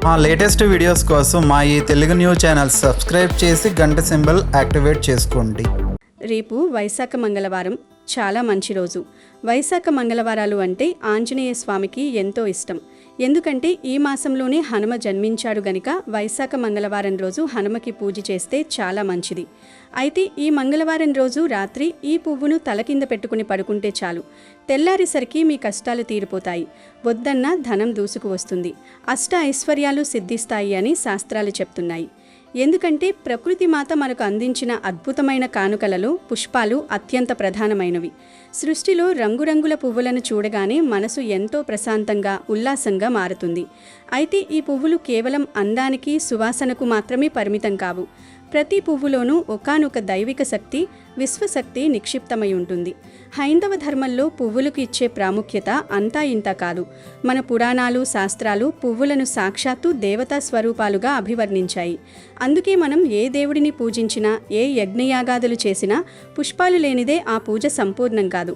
మా latest videos కోసం మా ఈ తెలుగు న్యూస్ ఛానల్ సబ్స్క్రైబ్ చేసి గంట సింబల్ యాక్టివేట్ చేసుకోండి. రేపు వైశాఖ మంగళవారం, చాలా మంచి రోజు. వైశాఖ మంగళవారాలు అంటే ఆంజనేయ స్వామికి ఎంతో ఇష్టం. ఎందుకంటే ఈ మాసంలోనే హనుమ జన్మించాడు గనుక వైశాఖ మంగళవారం రోజు హనుమకి పూజ చేస్తే చాలా మంచిది. అయితే ఈ మంగళవారం రోజు రాత్రి ఈ పువ్వును తల కింద పెట్టుకుని పడుకుంటే చాలు, తెల్లారేసరికి మీ కష్టాలు తీరిపోతాయి, వద్దన్న ధనం దూసుకు వస్తుంది, అష్ట ఐశ్వర్యాలు సిద్ధిస్తాయి అని శాస్త్రాలు చెప్తున్నాయి. ఎందుకంటే ప్రకృతి మాత మనకు అందించిన అద్భుతమైన కానుకలలో పుష్పాలు అత్యంత ప్రధానమైనవి. సృష్టిలో రంగురంగుల పువ్వులను చూడగానే మనసు ఎంతో ప్రశాంతంగా, ఉల్లాసంగా మారుతుంది. అయితే ఈ పువ్వులు కేవలం అందానికి, సువాసనకు మాత్రమే పరిమితం కావు. ప్రతి పువ్వులోనూ ఒకానొక దైవిక శక్తి, విశ్వశక్తి నిక్షిప్తమై ఉంటుంది. హైందవ ధర్మంలో పువ్వులకు ఇచ్చే ప్రాముఖ్యత అంతా ఇంత కాదు. మన పురాణాలు, శాస్త్రాలు పువ్వులను సాక్షాత్తు దేవతా స్వరూపాలుగా అభివర్ణించాయి. అందుకే మనం ఏ దేవుడిని పూజించినా, ఏ యజ్ఞయాగాదులు చేసినా పుష్పాలు లేనిదే ఆ పూజ సంపూర్ణం కాదు.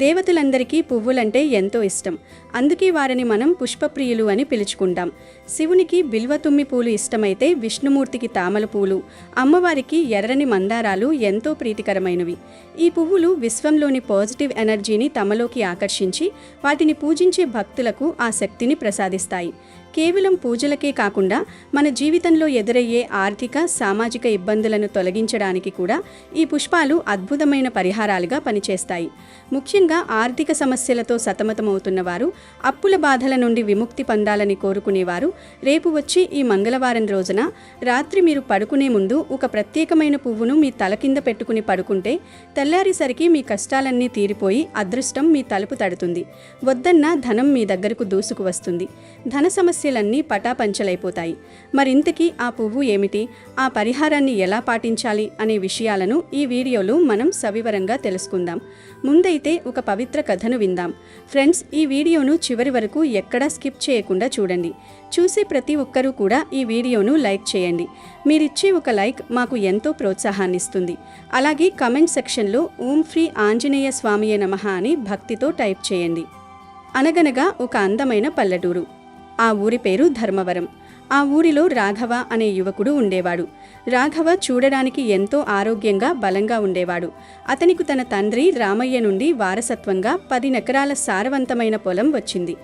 దేవతలందరికీ పువ్వులంటే ఎంతో ఇష్టం. అందుకే వారిని మనం పుష్పప్రియులు అని పిలుచుకుంటాం. శివునికి బిల్వతుమ్మి పూలు ఇష్టమైతే విష్ణుమూర్తికి తామల పూలు, అమ్మవారికి ఎర్రని మందారాలు ఎంతో ప్రీతికరమైనవి. ఈ పువ్వులు విశ్వంలోని పాజిటివ్ ఎనర్జీని తమలోకి ఆకర్షించి వాటిని పూజించే భక్తులకు ఆ శక్తిని ప్రసాదిస్తాయి. కేవలం పూజలకే కాకుండా మన జీవితంలో ఎదురయ్యే ఆర్థిక, సామాజిక ఇబ్బందులను తొలగించడానికి కూడా ఈ పుష్పాలు అద్భుతమైన పరిహారాలుగా పనిచేస్తాయి. ముఖ్యంగా ఆర్థిక సమస్యలతో సతమతమవుతున్న వారు, అప్పుల బాధల నుండి విముక్తి పొందాలని కోరుకునేవారు రేపు వచ్చి ఈ మంగళవారం రోజున రాత్రి మీరు పడుకునే ముందు ఒక ప్రత్యేకమైన పువ్వును మీ తల కింద పెట్టుకుని పడుకుంటే తెల్లారేసరికి మీ కష్టాలన్నీ తీరిపోయి అదృష్టం మీ తలుపు తడుతుంది, వద్దన్న ధనం మీ దగ్గరకు దూసుకు వస్తుంది, ధన సమస్యలన్నీ పటాపంచలైపోతాయి. మరింతకీ ఆ పువ్వు ఏమిటి, ఆ పరిహారాన్ని ఎలా పాటించాలి అనే విషయాలను ఈ వీడియోలో మనం సవివరంగా తెలుసుకుందాం. ముందైతే ఒక పవిత్ర కథను విందాం. ఫ్రెండ్స్, ఈ వీడియోను చివరి వరకు ఎక్కడా స్కిప్ చేయకుండా చూడండి. చూసే ప్రతి ఒక్కరూ కూడా ఈ వీడియోను లైక్ చేయండి. మీరిచ్చే ఒక లైక్ మాకు ఎంతో ప్రోత్సాహాన్నిస్తుంది. అలాగే కమెంట్ సెక్షన్లో ఓం శ్రీ ఆంజనేయ స్వామియే నమః అని భక్తితో టైప్ చేయండి. అనగనగా ఒక అందమైన పల్లెటూరు. ఆ ఊరి పేరు ధర్మవరం. ఆ ఊరిలో రాఘవ అనే యువకుడు ఉండేవాడు. రాఘవ చూడడానికి ఎంతో ఆరోగ్యంగా, బలంగా ఉండేవాడు. అతనికి తన తండ్రి రామయ్య నుండి వారసత్వంగా 10 ఎకరాల సారవంతమైన పొలం వచ్చింది.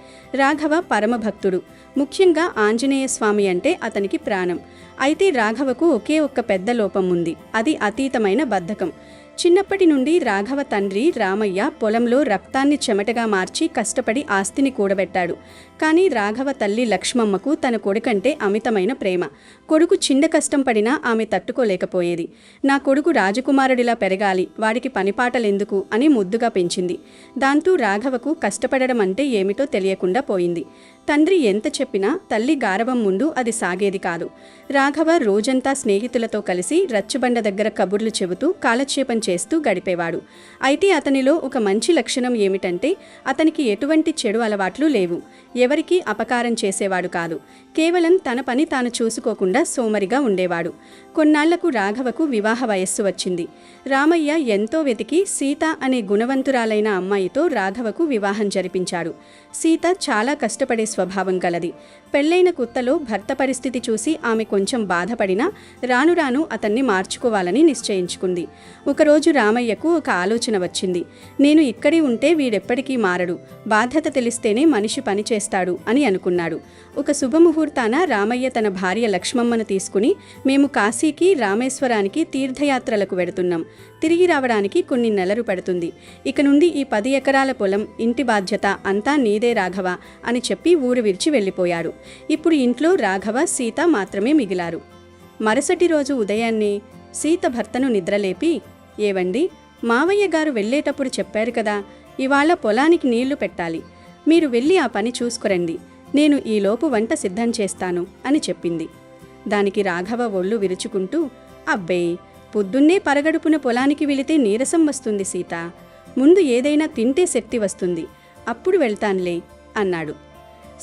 రాఘవ పరమభక్తుడు. ముఖ్యంగా ఆంజనేయ స్వామి అంటే అతనికి ప్రాణం. అయితే రాఘవకు ఒకే ఒక్క పెద్ద లోపం ఉంది. అది అతీతమైన బద్ధకం. చిన్నప్పటి నుండి రాఘవ తండ్రి రామయ్య పొలంలో రక్తాన్ని చెమటగా మార్చి కష్టపడి ఆస్తిని కూడబెట్టాడు. కానీ రాఘవ తల్లి లక్ష్మమ్మకు తన కొడుకంటే అమితమైన ప్రేమ. కొడుకు చిన్న కష్టం పడినా ఆమె తట్టుకోలేకపోయేది. నా కొడుకు రాజకుమారుడిలా పెరగాలి, వాడికి పనిపాటలెందుకు అని ముద్దుగా పెంచింది. దాంతో రాఘవకు కష్టపడడం అంటే ఏమిటో తెలియకుండా పోయింది. తండ్రి ఎంత చెప్పినా తల్లి గారవం ముందు అది సాగేది కాదు. రాఘవ రోజంతా స్నేహితులతో కలిసి రచ్చబండ దగ్గర కబుర్లు చెబుతూ కాలక్షేపం చేస్తూ గడిపేవాడు. అయితే అతనిలో ఒక మంచి లక్షణం ఏమిటంటే అతనికి ఎటువంటి చెడు అలవాట్లు లేవు. ఎవరికీ అపకారం చేసేవాడు కాదు. కేవలం తన పని తాను చూసుకోకుండా సోమరిగా ఉండేవాడు. కొన్నాళ్లకు రాఘవకు వివాహ వయస్సు వచ్చింది. రామయ్య ఎంతో వెతికి సీత అనే గుణవంతురాలైన అమ్మాయితో రాఘవకు వివాహం జరిపించాడు. సీత చాలా కష్టపడే స్వభావం కలది. పెళ్లైన కొత్తలో భర్త పరిస్థితి చూసి ఆమె కొంచెం బాధపడినా రాను రాను అతన్ని మార్చుకోవాలని నిశ్చయించుకుంది. ఒకరోజు రామయ్యకు ఒక ఆలోచన వచ్చింది. నేను ఇక్కడే ఉంటే వీడెప్పటికీ మారడు, బాధ్యత తెలిస్తేనే మనిషి పని చేస్తాడు అని అనుకున్నాడు. ఒక శుభముహూర్తాన రామయ్య తన భార్య లక్ష్మమ్మను తీసుకుని, మేము కాశీకి, రామేశ్వరానికి తీర్థయాత్రలకు వెడుతున్నాం, తిరిగి రావడానికి కొన్ని నెలలు పడుతుంది, ఇక నుండి ఈ 10 ఎకరాల పొలం, ఇంటి బాధ్యత అంతా నీదే రాఘవ అని చెప్పి ఊరు విడిచి వెళ్ళిపోయాడు. ఇప్పుడు ఇంట్లో రాఘవ, సీత మాత్రమే మిగిలారు. మరుసటి రోజు ఉదయాన్నే సీత భర్తను నిద్రలేపి, ఏవండి, మావయ్య గారు వెళ్ళేటప్పుడు చెప్పారు కదా, ఇవాళ పొలానికి నీళ్లు పెట్టాలి, మీరు వెళ్ళి ఆ పని చూసుకురండి, నేను ఈలోపు వంట సిద్ధం చేస్తాను అని చెప్పింది. దానికి రాఘవ ఒళ్ళు విరుచుకుంటూ, అబ్బే, పొద్దున్నే పరగడుపున పొలానికి వెళితే నీరసం వస్తుంది సీత, ముందు ఏదైనా తింటే శక్తి వస్తుంది, అప్పుడు వెళ్తాన్లే అన్నాడు.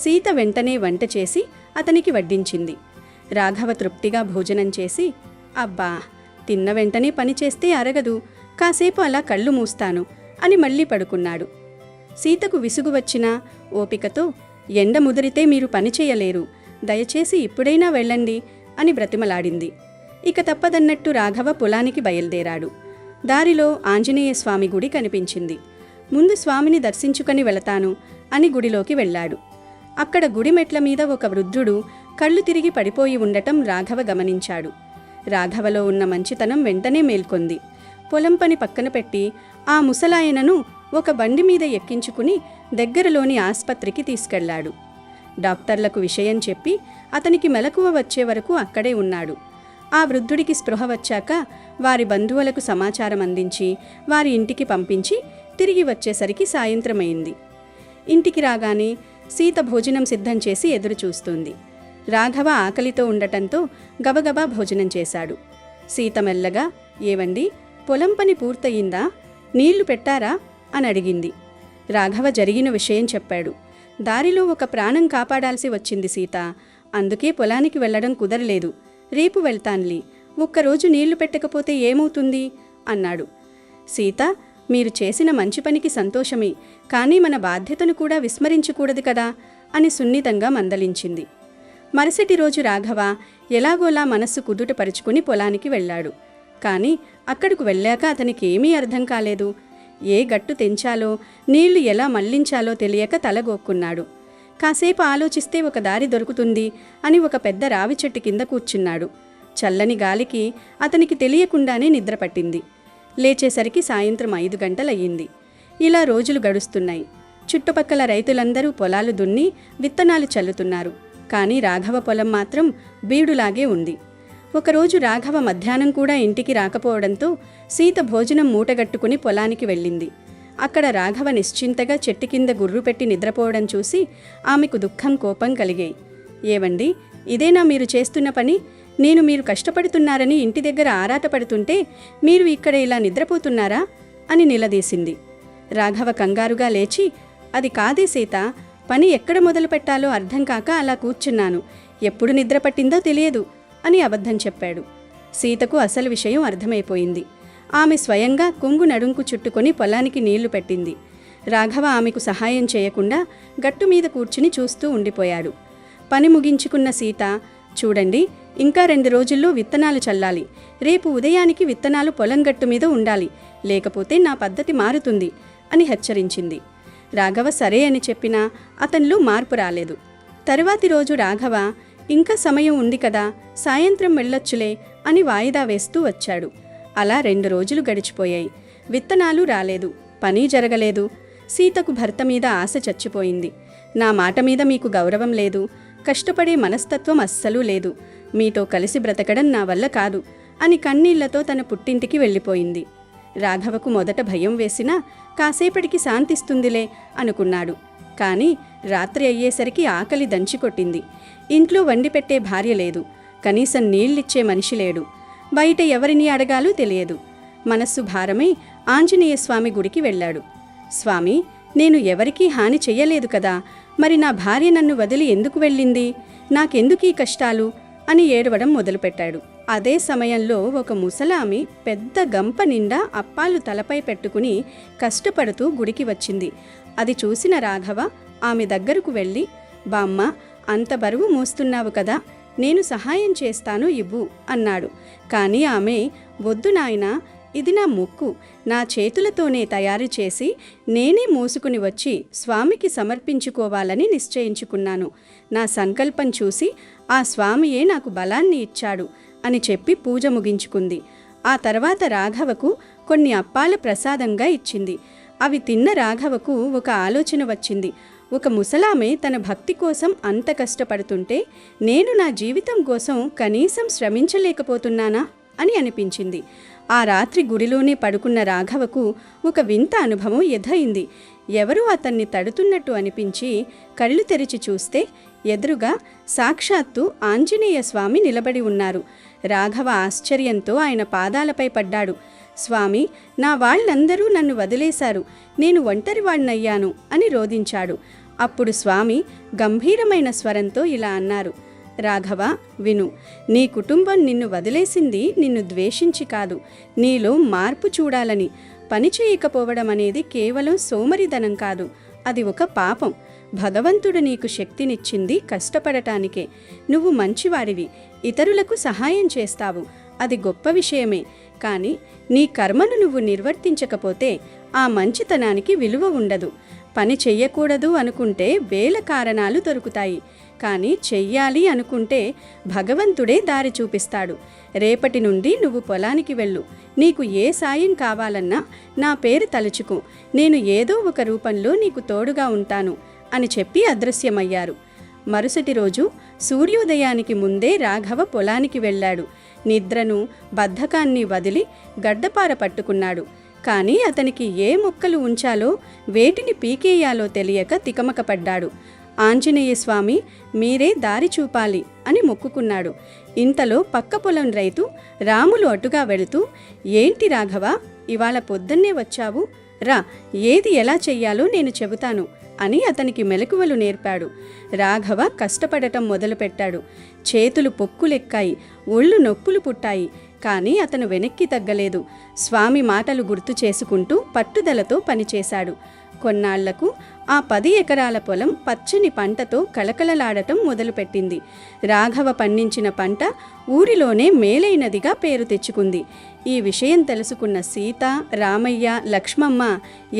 సీత వెంటనే వంట చేసి అతనికి వడ్డించింది. రాఘవ తృప్తిగా భోజనం చేసి, అబ్బా, తిన్న వెంటనే పని చేస్తే అరగదు, కాసేపు అలా కళ్ళు మూస్తాను అని మళ్ళీ పడుకున్నాడు. సీతకు విసుగు వచ్చినా ఓపికతో, ఎండ ముదిరితే మీరు పని చేయలేరు, దయచేసి ఇప్పుడైనా వెళ్ళండి అని బ్రతిమలాడింది. ఇక తప్పదన్నట్టు రాఘవ పొలానికి బయలుదేరాడు. దారిలో ఆంజనేయ స్వామి గుడి కనిపించింది. ముందు స్వామిని దర్శించుకొని వెళతాను అని గుడిలోకి వెళ్ళాడు. అక్కడ గుడి మెట్ల మీద ఒక వృద్ధుడు కళ్ళు తిరిగి పడిపోయి ఉండటం రాఘవ గమనించాడు. రాఘవలో ఉన్న మంచితనం వెంటనే మేల్కొంది. పొలం పని పక్కన పెట్టి ఆ ముసలాయనను ఒక బండి మీద ఎక్కించుకుని దగ్గరలోని ఆస్పత్రికి తీసుకెళ్లాడు. డాక్టర్లకు విషయం చెప్పి అతనికి మెలకువ వచ్చే వరకు అక్కడే ఉన్నాడు. ఆ వృద్ధుడికి స్పృహ వచ్చాక వారి బంధువులకు సమాచారం అందించి వారి ఇంటికి పంపించి తిరిగి వచ్చేసరికి సాయంత్రమైంది. ఇంటికి రాగానే సీత భోజనం సిద్ధం చేసి ఎదురు చూస్తుంది. రాఘవ ఆకలితో ఉండటంతో గబగబా భోజనం చేశాడు. సీత మెల్లగా, ఏవండి, పొలం పని పూర్తయిందా? నీళ్లు పెట్టారా అని అడిగింది. రాఘవ జరిగిన విషయం చెప్పాడు. దారిలో ఒక ప్రాణం కాపాడాల్సి వచ్చింది సీత, అందుకే పొలానికి వెళ్లడం కుదరలేదు. రేపు వెళ్తాన్లీ. ఒక్కరోజు నీళ్లు పెట్టకపోతే ఏమవుతుంది అన్నాడు. సీత, మీరు చేసిన మంచి పనికి సంతోషమే, కానీ మన బాధ్యతను కూడా విస్మరించకూడదు కదా అని సున్నితంగా మందలించింది. మరుసటి రోజు రాఘవ ఎలాగోలా మనస్సు కుదుటపరుచుకుని పొలానికి వెళ్ళాడు. కానీ అక్కడకు వెళ్ళాక అతనికి ఏమీ అర్థం కాలేదు. ఏ గట్టు తెంచాలో, నీళ్లు ఎలా మళ్లించాలో తెలియక తలగొక్కున్నాడు. కాసేపు ఆలోచిస్తే ఒక దారి దొరుకుతుంది అని ఒక పెద్ద రావి చెట్టు కింద కూర్చున్నాడు. చల్లని గాలికి అతనికి తెలియకుండానే నిద్రపట్టింది. లేచేసరికి సాయంత్రం 5 గంటలయ్యింది. ఇలా రోజులు గడుస్తున్నాయి. చుట్టుపక్కల రైతులందరూ పొలాలు దున్ని విత్తనాలు చల్లుతున్నారు. కానీ రాఘవ పొలం మాత్రం బీడులాగే ఉంది. ఒకరోజు రాఘవ మధ్యాహ్నం కూడా ఇంటికి రాకపోవడంతో సీత భోజనం మూటగట్టుకుని పొలానికి వెళ్ళింది. అక్కడ రాఘవ నిశ్చింతగా చెట్టు కింద గుర్రు పెట్టి నిద్రపోవడం చూసి ఆమెకు దుఃఖం, కోపం కలిగాయి. ఏవండి, ఇదేనా మీరు చేస్తున్న పని? నేను మీరు కష్టపడుతున్నారని ఇంటి దగ్గర ఆరాటపడుతుంటే మీరు ఇక్కడ ఇలా నిద్రపోతున్నారా అని నిలదీసింది. రాఘవ కంగారుగా లేచి, అది కాదే సీత, పని ఎక్కడ మొదలు పెట్టాలో అర్థం కాక అలా కూర్చున్నాను. ఎప్పుడు నిద్ర పట్టిందో తెలియదు అని అబద్ధం చెప్పాడు. సీతకు అసలు విషయం అర్థమైపోయింది. ఆమె స్వయంగా కొంగు నడుంకు చుట్టుకొని పొలానికి నీళ్లు పెట్టింది. రాఘవ ఆమెకు సహాయం చేయకుండా గట్టు మీద కూర్చుని చూస్తూ ఉండిపోయాడు. పని ముగించుకున్న సీత, చూడండి, ఇంకా 2 రోజుల్లో విత్తనాలు చల్లాలి. రేపు ఉదయానికి విత్తనాలు పొలం గట్టు మీద ఉండాలి, లేకపోతే నా పద్ధతి మారుతుంది అని హెచ్చరించింది. రాఘవ సరే అని చెప్పినా అతనిలో మార్పు రాలేదు. తరువాతి రోజు రాఘవ, ఇంకా సమయం ఉంది కదా, సాయంత్రం వెళ్ళొచ్చులే అని వాయిదా వేస్తూ వచ్చాడు. అలా 2 రోజులు గడిచిపోయాయి. విత్తనాలు రాలేదు, పని జరగలేదు. సీతకు భర్త మీద ఆశ చచ్చిపోయింది. నా మాట మీద మీకు గౌరవం లేదు, కష్టపడే మనస్తత్వం అస్సలూ లేదు, మీతో కలిసి బ్రతకడం నా వల్ల కాదు అని కన్నీళ్లతో తన పుట్టింటికి వెళ్ళిపోయింది. రాఘవకు మొదట భయం వేసినా కాసేపటికి శాంతిస్తుందిలే అనుకున్నాడు. కానీ రాత్రి అయ్యేసరికి ఆకలి దంచికొట్టింది. ఇంట్లో వండి పెట్టే భార్య లేదు, కనీసం నీళ్ళిచ్చే మనిషి లేడు. బయట ఎవరిని అడగాలో తెలియదు. మనస్సు భారమై ఆంజనేయ స్వామి గుడికి వెళ్ళాడు. స్వామి, నేను ఎవరికీ హాని చెయ్యలేదు కదా, మరి నా భార్య నన్ను వదిలి ఎందుకు వెళ్ళింది? నాకెందుకీ కష్టాలు అని ఏడవడం మొదలుపెట్టాడు. అదే సమయంలో ఒక ముసలామి పెద్ద గంప నిండా అప్పాలు తలపై పెట్టుకుని కష్టపడుతూ గుడికి వచ్చింది. అది చూసిన రాఘవ ఆమె దగ్గరకు వెళ్ళి, బామ్మ, అంత బరువు మోస్తున్నావు కదా, నేను సహాయం చేస్తాను, ఇవ్వు అన్నాడు. కానీ ఆమె, వద్దు నాయనా, ఇది నా మొక్కు, నా చేతులతోనే తయారు చేసి నేనే మోసుకుని వచ్చి స్వామికి సమర్పించుకోవాలని నిశ్చయించుకున్నాను. నా సంకల్పం చూసి ఆ స్వామియే నాకు బలాన్ని ఇచ్చాడు అని చెప్పి పూజ ముగించుకుంది. ఆ తర్వాత రాఘవకు కొన్ని అప్పాల ప్రసాదంగా ఇచ్చింది. అవి తిన్న రాఘవకు ఒక ఆలోచన వచ్చింది. ఒక ముసలామె తన భక్తి కోసం అంత కష్టపడుతుంటే నేను నా జీవితం కోసం కనీసం శ్రమించలేకపోతున్నానా అని అనిపించింది. ఆ రాత్రి గుడిలోనే పడుకున్న రాఘవకు ఒక వింత అనుభవం ఎదురైంది. ఎవరూ అతన్ని తడుతున్నట్టు అనిపించి కళ్ళు తెరిచి చూస్తే ఎదురుగా సాక్షాత్తు ఆంజనేయ స్వామి నిలబడి ఉన్నారు. రాఘవ ఆశ్చర్యంతో ఆయన పాదాలపై పడ్డాడు. స్వామి, నా వాళ్ళందరూ నన్ను వదిలేశారు, నేను ఒంటరివాణ్ణయ్యాను అని రోదించాడు. అప్పుడు స్వామి గంభీరమైన స్వరంతో ఇలా అన్నారు, రాఘవ, విను, నీ కుటుంబం నిన్ను వదిలేసింది నిన్ను ద్వేషించి కాదు, నీలో మార్పు చూడాలని. పని చేయకపోవడం అనేది కేవలం సోమరిధనం కాదు, అది ఒక పాపం. భగవంతుడు నీకు శక్తినిచ్చింది కష్టపడటానికే. నువ్వు మంచివాడివి, ఇతరులకు సహాయం చేస్తావు, అది గొప్ప విషయమే. కానీ నీ కర్మను నువ్వు నిర్వర్తించకపోతే ఆ మంచితనానికి విలువ ఉండదు. పని చెయ్యకూడదు అనుకుంటే వేల కారణాలు దొరుకుతాయి, కానీ చెయ్యాలి అనుకుంటే భగవంతుడే దారి చూపిస్తాడు. రేపటి నుండి నువ్వు పొలానికి వెళ్ళు. నీకు ఏ సాయం కావాలన్నా నా పేరు తలుచుకో, నేను ఏదో ఒక రూపంలో నీకు తోడుగా ఉంటాను అని చెప్పి అదృశ్యమయ్యారు. మరుసటి రోజు సూర్యోదయానికి ముందే రాఘవ పొలానికి వెళ్ళాడు. నిద్రను, బద్ధకాన్ని వదిలి గడ్డపార పట్టుకున్నాడు. కానీ అతనికి ఏ మొక్కలు ఉంచాలో, వేటిని పీకేయాలో తెలియక తికమకపడ్డాడు. ఆంజనేయ స్వామి, మీరే దారి చూపాలి అని మొక్కుకున్నాడు. ఇంతలో పక్క పొలం రైతు రాములు అటుగా వెళుతూ, ఏంటి రాఘవ, ఇవాళ పొద్దున్నే వచ్చావు? రా, ఏది ఎలా చెయ్యాలో నేను చెబుతాను అని అతనికి మెలకువలు నేర్పాడు. రాఘవ కష్టపడటం మొదలుపెట్టాడు. చేతులు పొక్కులెక్కాయి, ఒళ్ళు నొప్పులు పుట్టాయి. కానీ అతను వెనక్కి తగ్గలేదు. స్వామి మాటలు గుర్తు చేసుకుంటూ పట్టుదలతో పనిచేశాడు. కొన్నాళ్లకు ఆ 10 ఎకరాల పొలం పచ్చని పంటతో కళకళలాడటం మొదలుపెట్టింది. రాఘవ పండించిన పంట ఊరిలోనే మేలైనదిగా పేరు తెచ్చుకుంది. ఈ విషయం తెలుసుకున్న సీత, రామయ్య, లక్ష్మమ్మ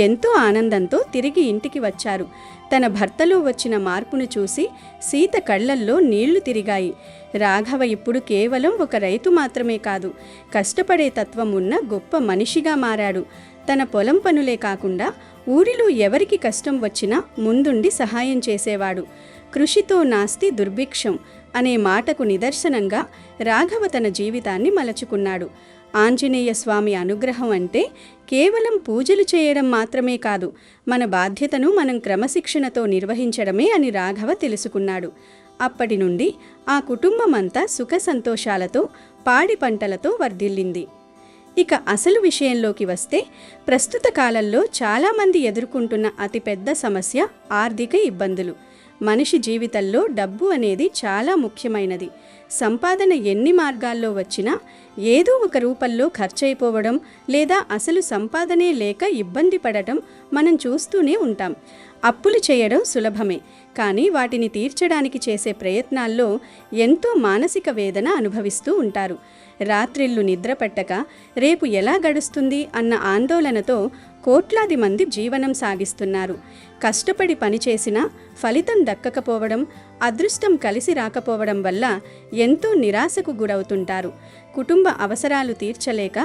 ఎంతో ఆనందంతో తిరిగి ఇంటికి వచ్చారు. తన భర్తలో వచ్చిన మార్పును చూసి సీత కళ్ళల్లో నీళ్లు తిరిగాయి. రాఘవ ఇప్పుడు కేవలం ఒక రైతు మాత్రమే కాదు, కష్టపడే తత్వం ఉన్న గొప్ప మనిషిగా మారాడు. తన పొలం పనులే కాకుండా ఊరిలో ఎవరికి కష్టం వచ్చినా ముందుండి సహాయం చేసేవాడు. కృషితో నాస్తి దుర్భిక్షం అనే మాటకు నిదర్శనంగా రాఘవ తన జీవితాన్ని మలచుకున్నాడు. ఆంజనేయ స్వామి అనుగ్రహం అంటే కేవలం పూజలు చేయడం మాత్రమే కాదు, మన బాధ్యతను మనం క్రమశిక్షణతో నిర్వహించడమే అని రాఘవ తెలుసుకున్నాడు. అప్పటి నుండి ఆ కుటుంబమంతా సుఖ సంతోషాలతో, పాడి పంటలతో వర్ధిల్లింది. ఇక అసలు విషయంలోకి వస్తే, ప్రస్తుత కాలంలో చాలామంది ఎదుర్కొంటున్న అతిపెద్ద సమస్య ఆర్థిక ఇబ్బందులు. మనిషి జీవితంలో డబ్బు అనేది చాలా ముఖ్యమైనది. సంపాదన ఎన్ని మార్గాల్లో వచ్చినా ఏదో ఒక రూపంలో ఖర్చయిపోవడం లేదా అసలు సంపాదనే లేక ఇబ్బంది పడటం మనం చూస్తూనే ఉంటాం. అప్పులు చేయడం సులభమే, కానీ వాటిని తీర్చడానికి చేసే ప్రయత్నాల్లో ఎంతో మానసిక వేదన అనుభవిస్తూ ఉంటారు. రాత్రిళ్ళు నిద్రపట్టక రేపు ఎలా గడుస్తుంది అన్న ఆందోళనతో కోట్లాది మంది జీవనం సాగిస్తున్నారు. కష్టపడి పనిచేసినా ఫలితం దక్కకపోవడం, అదృష్టం కలిసి రాకపోవడం వల్ల ఎంతో నిరాశకు గురవుతుంటారు. కుటుంబ అవసరాలు తీర్చలేక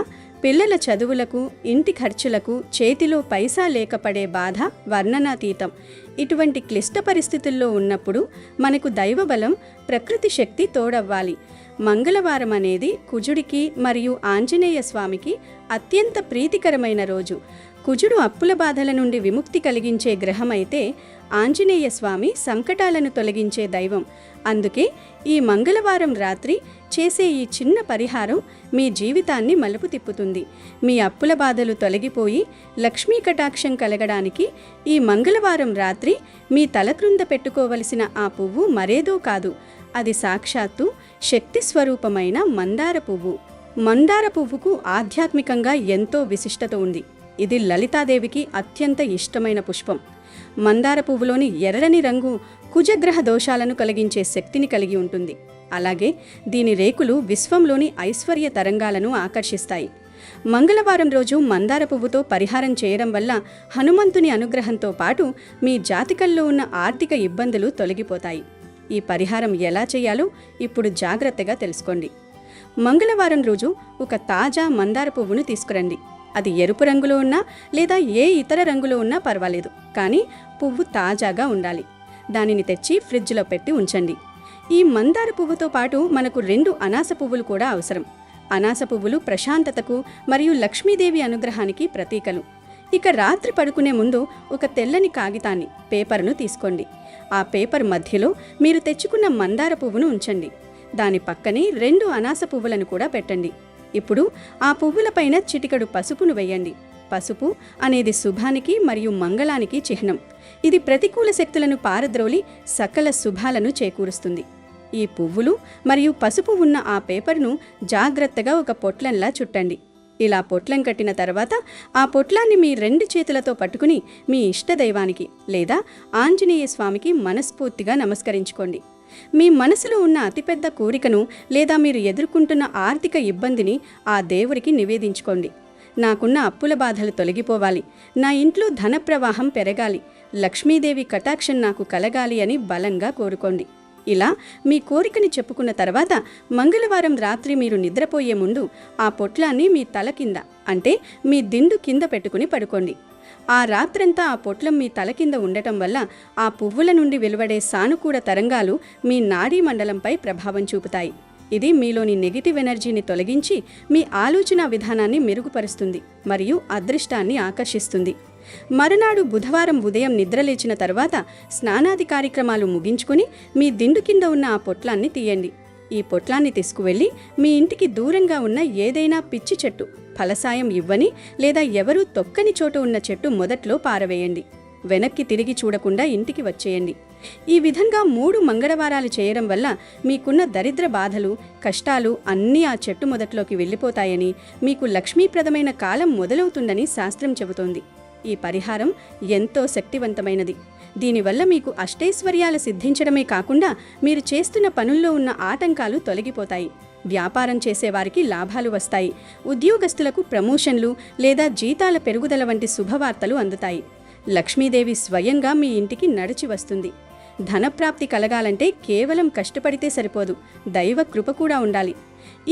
పిల్లల చదువులకు, ఇంటి ఖర్చులకు చేతిలో పైసా లేకపడే బాధ వర్ణనాతీతం. ఇటువంటి క్లిష్ట పరిస్థితుల్లో ఉన్నప్పుడు మనకు దైవబలం, ప్రకృతి శక్తి తోడవ్వాలి. మంగళవారం అనేది కుజుడికి మరియు ఆంజనేయ స్వామికి అత్యంత ప్రీతికరమైన రోజు. కుజుడు అప్పుల బాధల నుండి విముక్తి కలిగించే గ్రహమైతే ఆంజనేయ స్వామి సంకటాలను తొలగించే దైవం. అందుకే ఈ మంగళవారం రాత్రి చేసే ఈ చిన్న పరిహారం మీ జీవితాన్ని మలుపు తిప్పుతుంది. మీ అప్పుల బాధలు తొలగిపోయి లక్ష్మీ కటాక్షం కలగడానికి ఈ మంగళవారం రాత్రి మీ తల క్రింద పెట్టుకోవలసిన ఆ పువ్వు మరేదో కాదు, అది సాక్షాత్తు శక్తి స్వరూపమైన మందార పువ్వు. మందార పువ్వుకు ఆధ్యాత్మికంగా ఎంతో విశిష్టత ఉంది. ఇది లలితాదేవికి అత్యంత ఇష్టమైన పుష్పం. మందార పువ్వులోని ఎర్రని రంగు కుజగ్రహ దోషాలను కలిగించే శక్తిని కలిగి ఉంటుంది. అలాగే దీని రేకులు విశ్వంలోని ఐశ్వర్య తరంగాలను ఆకర్షిస్తాయి. మంగళవారం రోజు మందార పువ్వుతో పరిహారం చేయడం వల్ల హనుమంతుని అనుగ్రహంతో పాటు మీ జాతకంలో ఉన్న ఆర్థిక ఇబ్బందులు తొలగిపోతాయి. ఈ పరిహారం ఎలా చేయాలో ఇప్పుడు జాగ్రత్తగా తెలుసుకోండి. మంగళవారం రోజు ఒక తాజా మందార పువ్వును తీసుకురండి. అది ఎరుపు రంగులో ఉన్నా లేదా ఏ ఇతర రంగులో ఉన్నా పర్వాలేదు, కానీ పువ్వు తాజాగా ఉండాలి. దానిని తెచ్చి ఫ్రిడ్జ్లో పెట్టి ఉంచండి. ఈ మందార పువ్వుతో పాటు మనకు 2 అనాస పువ్వులు కూడా అవసరం. అనాస పువ్వులు ప్రశాంతతకు మరియు లక్ష్మీదేవి అనుగ్రహానికి ప్రతీకలు. ఇక రాత్రి పడుకునే ముందు ఒక తెల్లని కాగితాన్ని, పేపర్ను తీసుకోండి. ఆ పేపర్ మధ్యలో మీరు తెచ్చుకున్న మందార పువ్వును ఉంచండి. దాని పక్కనే 2 అనాస పువ్వులను కూడా పెట్టండి. ఇప్పుడు ఆ పువ్వులపైన చిటికెడు పసుపును వేయండి. పసుపు అనేది శుభానికి మరియు మంగళానికి చిహ్నం. ఇది ప్రతికూల శక్తులను పారద్రోలి సకల శుభాలను చేకూరుస్తుంది. ఈ పువ్వులు మరియు పసుపు ఉన్న ఆ పేపర్ను జాగ్రత్తగా ఒక పొట్లంలా చుట్టండి. ఇలా పొట్లం కట్టిన తర్వాత ఆ పొట్లాన్ని మీ 2 చేతులతో పట్టుకుని మీ ఇష్టదైవానికి లేదా ఆంజనేయ స్వామికి మనస్ఫూర్తిగా నమస్కరించుకోండి. మీ మనసులో ఉన్న అతిపెద్ద కోరికను లేదా మీరు ఎదుర్కొంటున్న ఆర్థిక ఇబ్బందిని ఆ దేవుడికి నివేదించుకోండి. నాకున్న అప్పుల బాధలు తొలగిపోవాలి, నా ఇంట్లో ధన ప్రవాహం పెరగాలి, లక్ష్మీదేవి కటాక్షం నాకు కలగాలి అని బలంగా కోరుకోండి. ఇలా మీ కోరికని చెప్పుకున్న తర్వాత మంగళవారం రాత్రి మీరు నిద్రపోయే ముందు ఆ పొట్లాన్ని మీ తల కింద అంటే మీ దిండు కింద పెట్టుకుని పడుకోండి. ఆ రాత్రంతా ఆ పొట్లం మీ తల కింద ఉండటం వల్ల ఆ పువ్వుల నుండి వెలువడే సానుకూల తరంగాలు మీ నాడీ మండలంపై ప్రభావం చూపుతాయి. ఇది మీలోని నెగిటివ్ ఎనర్జీని తొలగించి మీ ఆలోచన విధానాన్ని మెరుగుపరుస్తుంది మరియు అదృష్టాన్ని ఆకర్షిస్తుంది. మరునాడు బుధవారం ఉదయం నిద్రలేచిన తర్వాత స్నానాది కార్యక్రమాలు ముగించుకుని మీ దిండు కింద ఉన్న ఆ పొట్లాన్ని తీయండి. ఈ పొట్లాన్ని తీసుకువెళ్ళి మీ ఇంటికి దూరంగా ఉన్న ఏదైనా పిచ్చి చెట్టు, ఫలసాయం ఇవ్వని లేదా ఎవరూ తొక్కని చోటు ఉన్న చెట్టు మొదట్లో పారవేయండి. వెనక్కి తిరిగి చూడకుండా ఇంటికి వచ్చేయండి. ఈ విధంగా 3 మంగళవారాలు చేయడం వల్ల మీకున్న దరిద్ర బాధలు, కష్టాలు అన్నీ ఆ చెట్టు మొదట్లోకి వెళ్ళిపోతాయని, మీకు లక్ష్మీప్రదమైన కాలం మొదలవుతుందని శాస్త్రం చెబుతోంది. ఈ పరిహారం ఎంతో శక్తివంతమైనది. దీనివల్ల మీకు అష్టైశ్వర్యాలు సిద్ధించడమే కాకుండా మీరు చేస్తున్న పనుల్లో ఉన్న ఆటంకాలు తొలగిపోతాయి. వ్యాపారం చేసేవారికి లాభాలు వస్తాయి. ఉద్యోగస్తులకు ప్రమోషన్లు లేదా జీతాల పెరుగుదల వంటి శుభవార్తలు అందుతాయి. లక్ష్మీదేవి స్వయంగా మీ ఇంటికి నడిచి వస్తుంది. ధనప్రాప్తి కలగాలంటే కేవలం కష్టపడితే సరిపోదు, దైవ కృప కూడా ఉండాలి.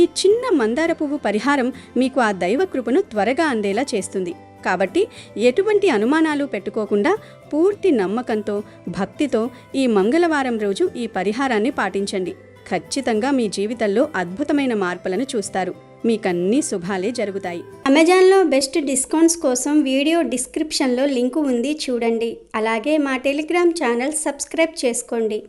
ఈ చిన్న మందార పువ్వు పరిహారం మీకు ఆ దైవ కృపను త్వరగా అందేలా చేస్తుంది. కాబట్టి ఎటువంటి అనుమానాలు పెట్టుకోకుండా పూర్తి నమ్మకంతో, భక్తితో ఈ మంగళవారం రోజు ఈ పరిహారాన్ని పాటించండి. ఖచ్చితంగా మీ జీవితంలో అద్భుతమైన మార్పులను చూస్తారు. మీకన్నీ శుభాలే జరుగుతాయి. అమెజాన్లో బెస్ట్ డిస్కౌంట్స్ కోసం వీడియో డిస్క్రిప్షన్లో లింకు ఉంది, చూడండి. అలాగే మా టెలిగ్రామ్ ఛానల్ సబ్స్క్రైబ్ చేసుకోండి.